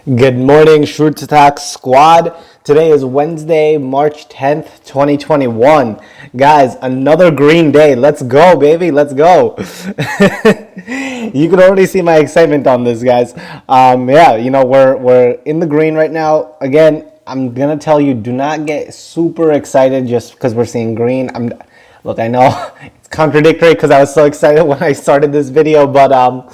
Good morning, Schrute squad. Today is Wednesday, March 10th, 2021. Guys, another green day. Let's go, baby. Let's go. You can already see my excitement on this, guys. Yeah, we're in the green right now. Again, I'm gonna tell you, do not get super excited just because we're seeing green. Look, I know it's contradictory because I was so excited when I started this video, but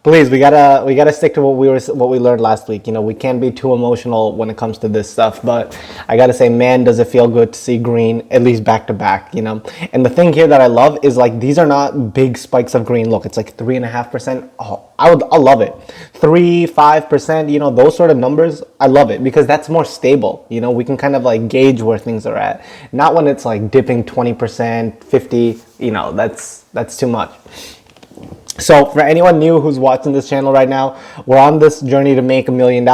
please, we gotta stick to what we learned last week. We can't be too emotional when it comes to this stuff. But I gotta say, man, does it feel good to see green at least back to back. And the thing here that I love is like these are not big spikes of green. Look, it's like 3.5%. Oh, I love it. 3-5%. Those sort of numbers, I love it because that's more stable. We can kind of like gauge where things are at. Not when it's like dipping 20%, 50. That's too much. So for anyone new who's watching this channel right now, we're on this journey to make $1 million,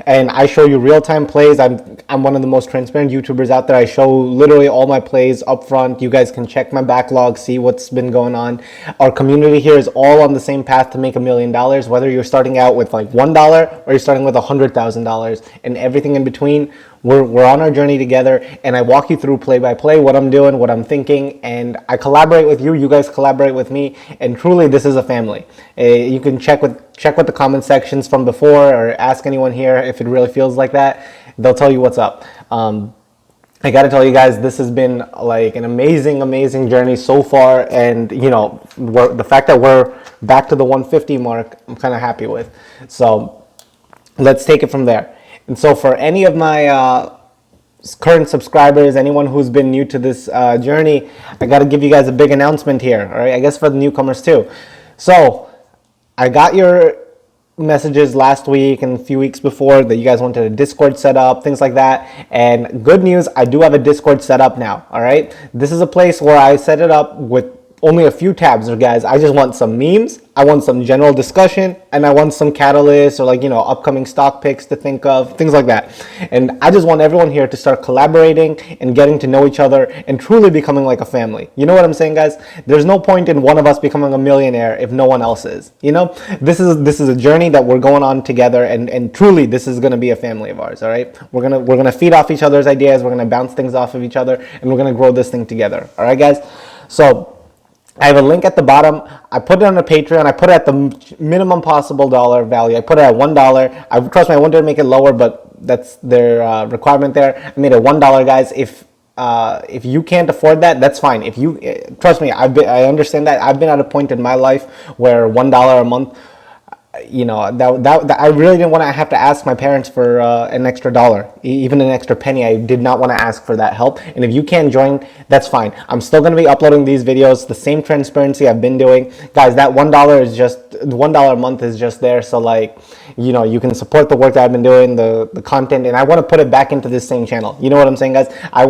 and I show you real-time plays. I'm one of the most transparent YouTubers out there. I show literally all my plays up front. You guys can check my backlog, see what's been going on. Our community here is all on the same path to make $1 million, whether you're starting out with like $1 or you're starting with $100,000 and everything in between. We're on our journey together, and I walk you through play by play what I'm doing, what I'm thinking, and I collaborate with you. You guys collaborate with me, and truly, this is a family. You can check with the comment sections from before, or ask anyone here if it really feels like that. They'll tell you what's up. I got to tell you guys, this has been like an amazing journey so far, and the fact that we're back to the 150 mark, I'm kind of happy with. So let's take it from there. And so for any of my current subscribers, anyone who's been new to this journey, I got to give you guys a big announcement here, all right? I guess for the newcomers too. So I got your messages last week and a few weeks before that you guys wanted a Discord set up, things like that. And good news, I do have a Discord set up now, all right? This is a place where I set it up with only a few tabs, guys. I just want some memes, I want some general discussion, and I want some catalysts or like upcoming stock picks to think of, things like that. And I just want everyone here to start collaborating and getting to know each other and truly becoming like a family. You know what I'm saying, guys? There's no point in one of us becoming a millionaire if no one else is. This is a journey that we're going on together, and truly this is going to be a family of ours. All right, we're gonna feed off each other's ideas, we're gonna bounce things off of each other, and we're gonna grow this thing together. All right, guys. So I have a link at the bottom. I put it on a Patreon. I put it at the minimum possible dollar value. I put it at $1. Trust me, I wanted to make it lower, but that's their requirement there. I made it $1, guys. If you can't afford that, that's fine. If you trust me, I understand that. I've been at a point in my life where $1 a month, that I really didn't want to have to ask my parents for an extra dollar, even an extra penny. I did not want to ask for that help. And if you can't join, that's fine. I'm still going to be uploading these videos, the same transparency I've been doing. Guys, that $1 is just, $1 a month is just there. So like, you can support the work that I've been doing, the content, and I want to put it back into this same channel. You know what I'm saying, guys? I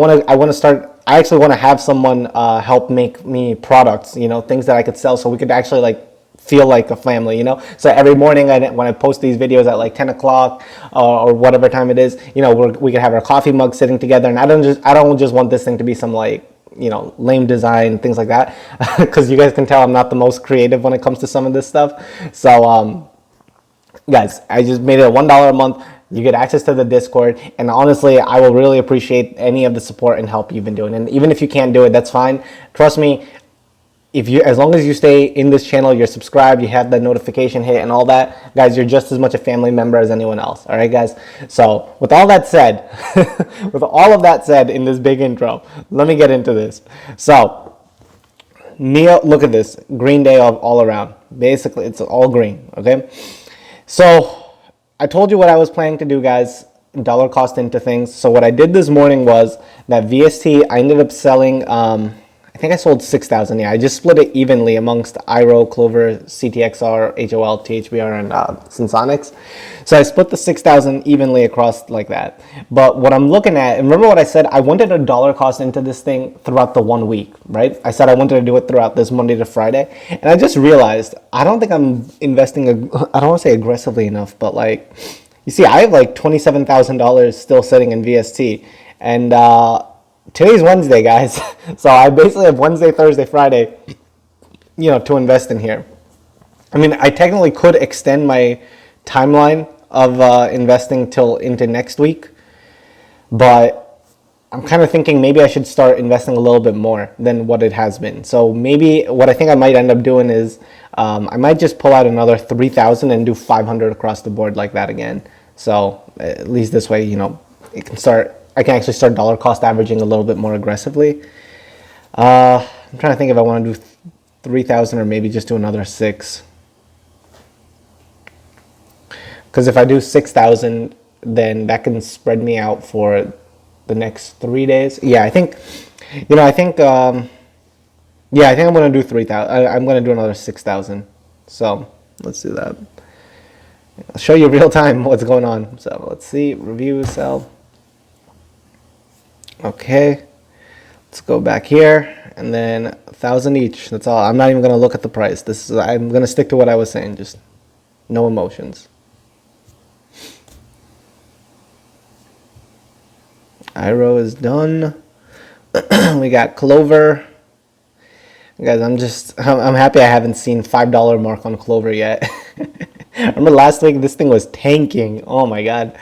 actually want to have someone help make me products, things that I could sell so we could actually like feel like a family, So every morning when I post these videos at like 10 o'clock or whatever time it is, we can have our coffee mug sitting together. And I don't just want this thing to be some like, lame design, things like that. Because you guys can tell I'm not the most creative when it comes to some of this stuff. So, guys, I just made it $1 a month. You get access to the Discord, and honestly, I will really appreciate any of the support and help you've been doing. And even if you can't do it, that's fine. Trust me, as long as you stay in this channel, you're subscribed, you have that notification hit and all that, guys, you're just as much a family member as anyone else. All right, guys. So with all that said, in this big intro, let me get into this. So look at this, green day all around. Basically, it's all green. Okay. So I told you what I was planning to do, guys. Dollar cost into things. So what I did this morning was that VST, I ended up selling, I think I sold 6,000. Yeah, I just split it evenly amongst IRO, Clover, CTXR, HOL, THBR, and Sensonics. So I split the 6,000 evenly across like that. But what I'm looking at, and remember what I said, I wanted a dollar cost into this thing throughout the 1 week, right? I said I wanted to do it throughout this Monday to Friday. And I just realized, I don't think I'm investing, I don't want to say aggressively enough, but like, you see, I have like $27,000 still sitting in VST. And today's Wednesday, guys. So I basically have Wednesday, Thursday, Friday, to invest in here. I mean, I technically could extend my timeline of investing till into next week, but I'm kind of thinking maybe I should start investing a little bit more than what it has been. So maybe what I think I might end up doing is I might just pull out another 3,000 and do 500 across the board like that again. So at least this way, it can start. I can actually start dollar cost averaging a little bit more aggressively. I'm trying to think if I want to do 3,000 or maybe just do another 6. Because if I do 6,000, then that can spread me out for the next 3 days. Yeah, I think, I think I'm going to do 3,000. I'm going to do another 6,000. So let's do that. I'll show you real time what's going on. So let's see, review, sell. Okay, let's go back here and then 1,000 each. That's all. I'm not even going to look at the price. I'm going to stick to what I was saying. Just no emotions. IRO is done. We got Clover. Guys, I'm happy I haven't seen $5 mark on Clover yet. Remember last week this thing was tanking. Oh my god.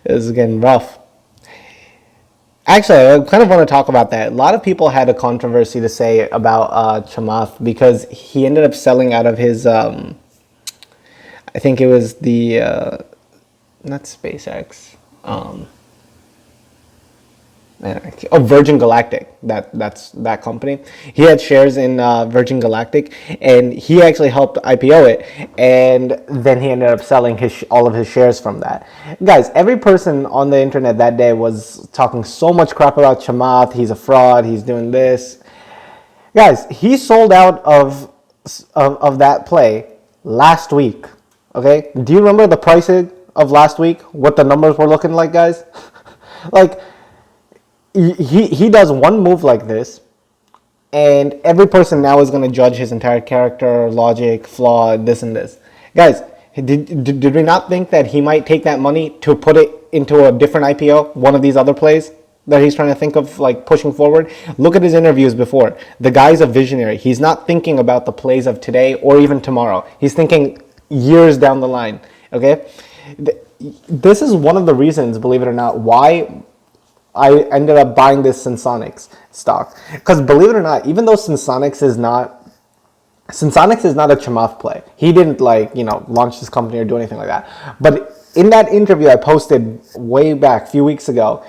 It was getting rough. Actually, I kind of want to talk about that. A lot of people had a controversy to say about Chamath because he ended up selling out of his I think it was the not SpaceX. Virgin Galactic. That's that company. He had shares in Virgin Galactic, and he actually helped IPO it, and then he ended up selling all of his shares from that. Guys, every person on the internet that day was talking so much crap about Chamath. He's a fraud. He's doing this. Guys, he sold out of that play last week. Okay, do you remember the pricing of last week? What the numbers were looking like, guys? Like. He does one move like this, and every person now is going to judge his entire character, logic, flaw, this and this. Guys, did we not think that he might take that money to put it into a different IPO, one of these other plays that he's trying to think of, like pushing forward? Look at his interviews before. The guy's a visionary. He's not thinking about the plays of today or even tomorrow. He's thinking years down the line, okay? This is one of the reasons, believe it or not, why I ended up buying this SENSONICS stock. Because believe it or not, even though SENSONICS is not a Chamath play. He didn't launch this company or do anything like that. But in that interview I posted way back a few weeks ago,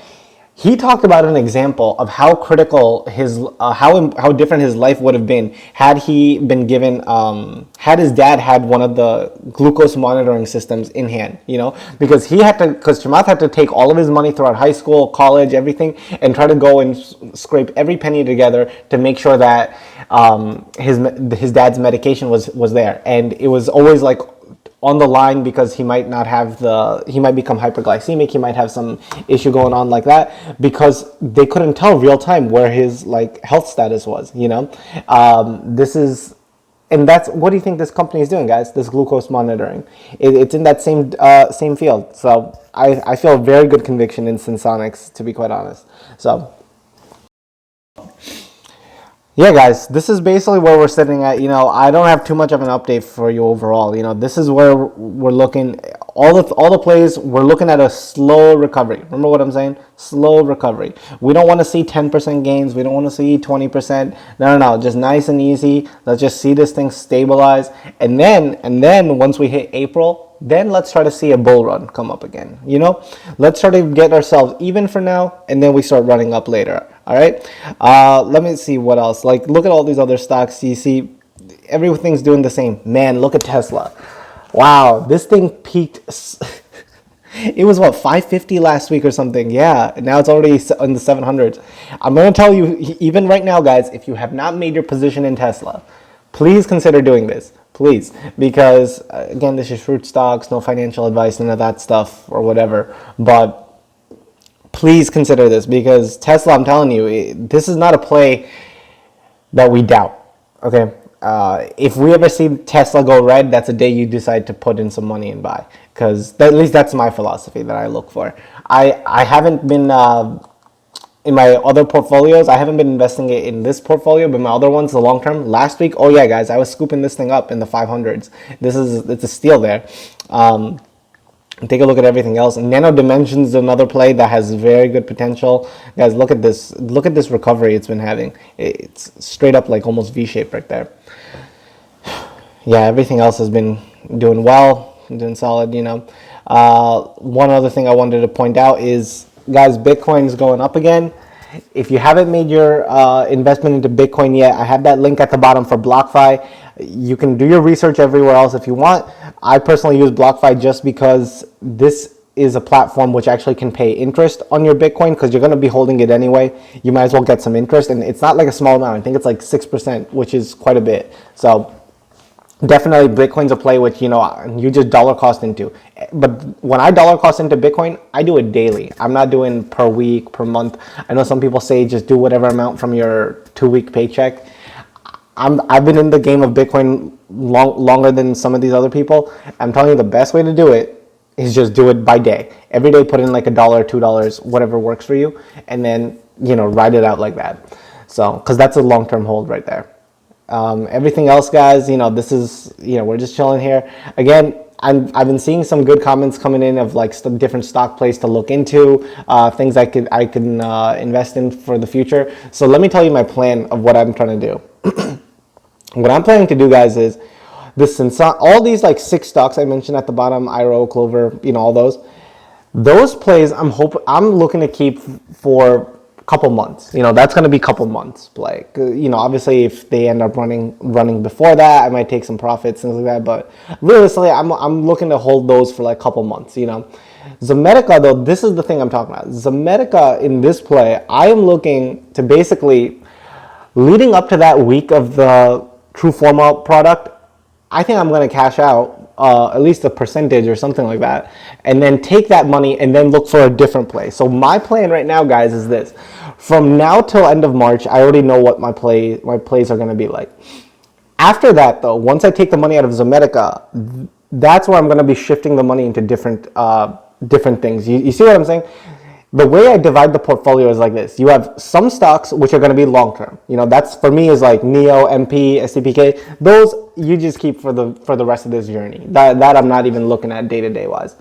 he talked about an example of how critical how different his life would have been had he been given had his dad had one of the glucose monitoring systems in hand, because Chamath had to take all of his money throughout high school, college, everything, and try to go and scrape every penny together to make sure that his dad's medication was there, and it was always like on the line because he might become hyperglycemic, he might have some issue going on like that, because they couldn't tell real time where his health status was, and that's what do you think this company is doing, guys? This glucose monitoring, it's in that same field. So I feel very good conviction in SENSONICS, to be quite honest. So yeah, guys, this is basically where we're sitting at. I don't have too much of an update for you overall. This is where we're looking. All the plays, we're looking at a slow recovery. Remember what I'm saying? Slow recovery. We don't want to see 10% gains. We don't want to see 20%. No. Just nice and easy. Let's just see this thing stabilize. And then once we hit April, then let's try to see a bull run come up again. Let's try to get ourselves even for now, and then we start running up later. All right. Let me see what else. Look at all these other stocks. You see, everything's doing the same. Man, look at Tesla. Wow, this thing peaked. It was what, 550 last week or something. Yeah, now it's already in the 700s. I'm gonna tell you, even right now, guys, if you have not made your position in Tesla, please consider doing this. Please, because again, this is Schrute stocks, no financial advice, none of that stuff or whatever. But please consider this, because Tesla, I'm telling you, this is not a play that we doubt. Okay, if we ever see Tesla go red, that's a day you decide to put in some money and buy, because at least that's my philosophy that I look for. I haven't been in my other portfolios, I haven't been investing it in this portfolio, but my other ones, the long term. Last week, oh yeah, guys, I was scooping this thing up in the 500s. It's a steal there. Take a look at everything else. Nano Dimensions is another play that has very good potential. Guys, look at this. Look at this recovery it's been having. It's straight up like almost V-shaped right there. Yeah, everything else has been doing well, doing solid, you know. One other thing I wanted to point out is, guys, Bitcoin's going up again. If you haven't made your investment into Bitcoin yet, I have that link at the bottom for BlockFi. You can do your research everywhere else if you want. I personally use BlockFi just because this is a platform which actually can pay interest on your Bitcoin, because you're going to be holding it anyway. You might as well get some interest, and it's not like a small amount. I think it's like 6%, which is quite a bit. So definitely Bitcoin's a play which, you know, you just dollar cost into. But when I dollar cost into Bitcoin, I do it daily. I'm not doing per week, per month. I know some people say just do whatever amount from your 2-week paycheck. I've been in the game of Bitcoin longer than some of these other people. I'm telling you, the best way to do it is just do it by day. Every day put in like $1, $2, whatever works for you, and then, you know, ride it out like that. So, because that's a long-term hold right there. Everything else, guys, you know, this is, you know, we're just chilling here. Again, I've been seeing some good comments coming in of like different stock plays to look into, things I can invest in for the future. So let me tell you my plan of what I'm trying to do. What I'm planning to do, guys, is this, all these like 6 stocks I mentioned at the bottom, IRO, Clover, you know, all those plays I'm looking to keep for a couple months. You know, that's going to be a couple months play. You know, obviously if they end up running before that, I might take some profits, things like that, but realistically I'm looking to hold those for like a couple months, you know. Zomedica, though, this is the thing I'm talking about. Zomedica, in this play, I am looking to basically, leading up to that week of the True Forma product, I think I'm going to cash out at least a percentage or something like that, and then take that money and then look for a different play. So my plan right now, guys, is this. From now till end of March, I already know what my plays are going to be like. After that, though, once I take the money out of Zomedica, that's where I'm going to be shifting the money into different things. You see what I'm saying? The way I divide the portfolio is like this. You have some stocks which are going to be long term. You know, that's for me is like NEO, MP, SCPK. Those you just keep for the rest of this journey. That I'm not even looking at day to day wise.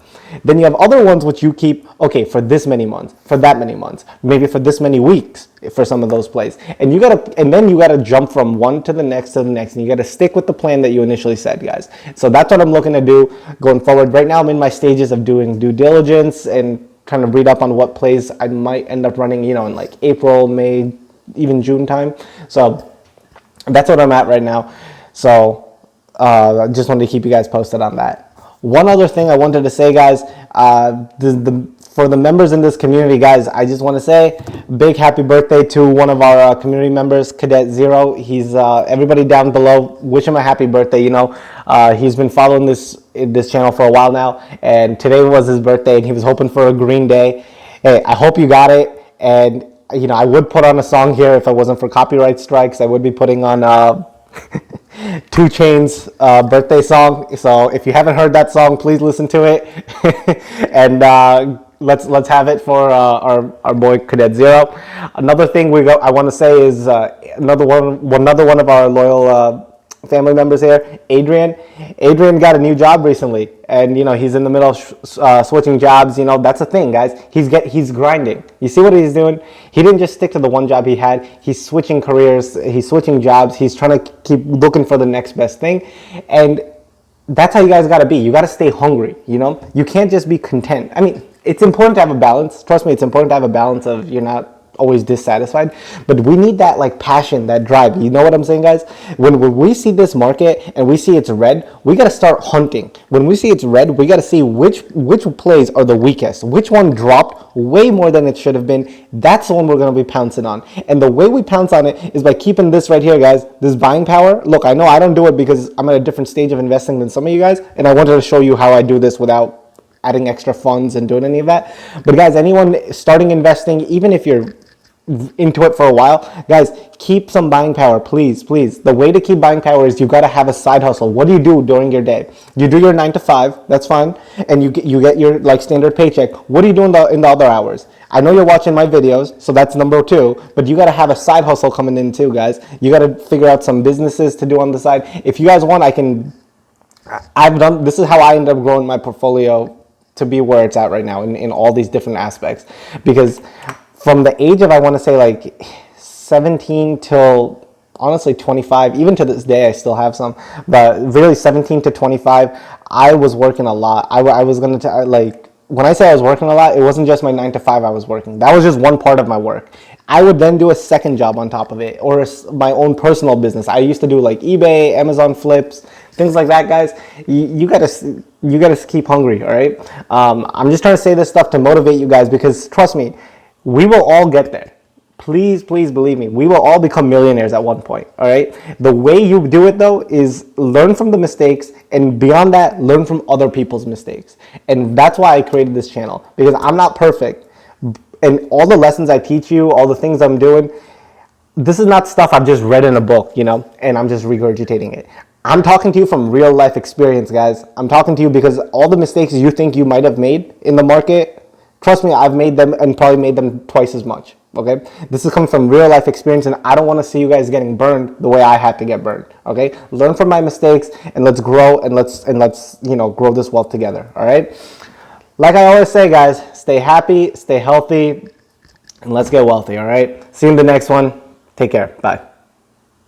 Then you have other ones which you keep, okay, for this many months, for that many months, maybe for this many weeks for some of those plays. And then you gotta jump from one to the next, and you gotta stick with the plan that you initially said, guys. So that's what I'm looking to do going forward. Right now I'm in my stages of doing due diligence and trying to read up on what plays I might end up running, you know, in like April, May, even June time. So that's what I'm at right now. So I just wanted to keep you guys posted on that. One other thing I wanted to say, guys, for the members in this community, guys, I just want to say big happy birthday to one of our community members, Cadet Zero. He's everybody down below, wish him a happy birthday. You know, he's been following this channel for a while now, and today was his birthday, and he was hoping for a green day. Hey, I hope you got it. And you know, I would put on a song here if it wasn't for copyright strikes. I would be putting on 2 Chainz birthday song. So if you haven't heard that song, please listen to it. And let's have it for our boy Cadet Zero. Another thing I want to say is another one of our loyal family members here, Adrian. Adrian got a new job recently, and you know, he's in the middle of switching jobs. You know, that's the thing, guys. He's grinding. You see what he's doing? He didn't just stick to the one job he had. He's switching careers. He's switching jobs. He's trying to keep looking for the next best thing, and that's how you guys got to be. You got to stay hungry. You know, you can't just be content. I mean, it's important to have a balance. Trust me, it's important to have a balance of you're not always dissatisfied, but we need that like passion, that drive. You know what I'm saying, guys? When we see this market and we see it's red, we got to start hunting. When we see it's red, we got to see which plays are the weakest, which one dropped way more than it should have been. That's the one we're going to be pouncing on, and the way we pounce on it is by keeping this right here, guys, this buying power. Look, I know I don't do it because I'm at a different stage of investing than some of you guys, and I wanted to show you how I do this without adding extra funds and doing any of that. But guys, anyone starting investing, even if you're into it for a while, guys, keep some buying power, please. The way to keep buying power is you got to have a side hustle. What do you do during your day? You do your 9 to 5, that's fine, and you get your like standard paycheck. What do you do in the other hours? I know you're watching my videos, so that's number 2, but you got to have a side hustle coming in too, guys. You got to figure out some businesses to do on the side. If you guys want, this is how I end up growing my portfolio to be where it's at right now in all these different aspects. Because from the age of, I want to say like 17 till honestly 25, even to this day I still have some, but really 17 to 25, I was working a lot. I was going to like, when I say I was working a lot, it wasn't just my 9 to 5 I was working. That was just one part of my work. I would then do a second job on top of it, or my own personal business. I used to do like eBay, Amazon flips, things like that, guys. You gotta keep hungry, all right? I'm just trying to say this stuff to motivate you guys, because trust me, we will all get there. Please, please believe me. We will all become millionaires at one point, all right? The way you do it, though, is learn from the mistakes, and beyond that, learn from other people's mistakes. And that's why I created this channel, because I'm not perfect. And all the lessons I teach you, all the things I'm doing, this is not stuff I've just read in a book, you know, and I'm just regurgitating it. I'm talking to you from real life experience, guys. I'm talking to you because all the mistakes you think you might have made in the market, trust me, I've made them, and probably made them twice as much. Okay, this is coming from real life experience, and I don't want to see you guys getting burned the way I had to get burned. Okay, learn from my mistakes, and let's grow, and let's grow this wealth together. All right, like I always say, guys, stay happy, stay healthy, and let's get wealthy. All right, see you in the next one. Take care. Bye.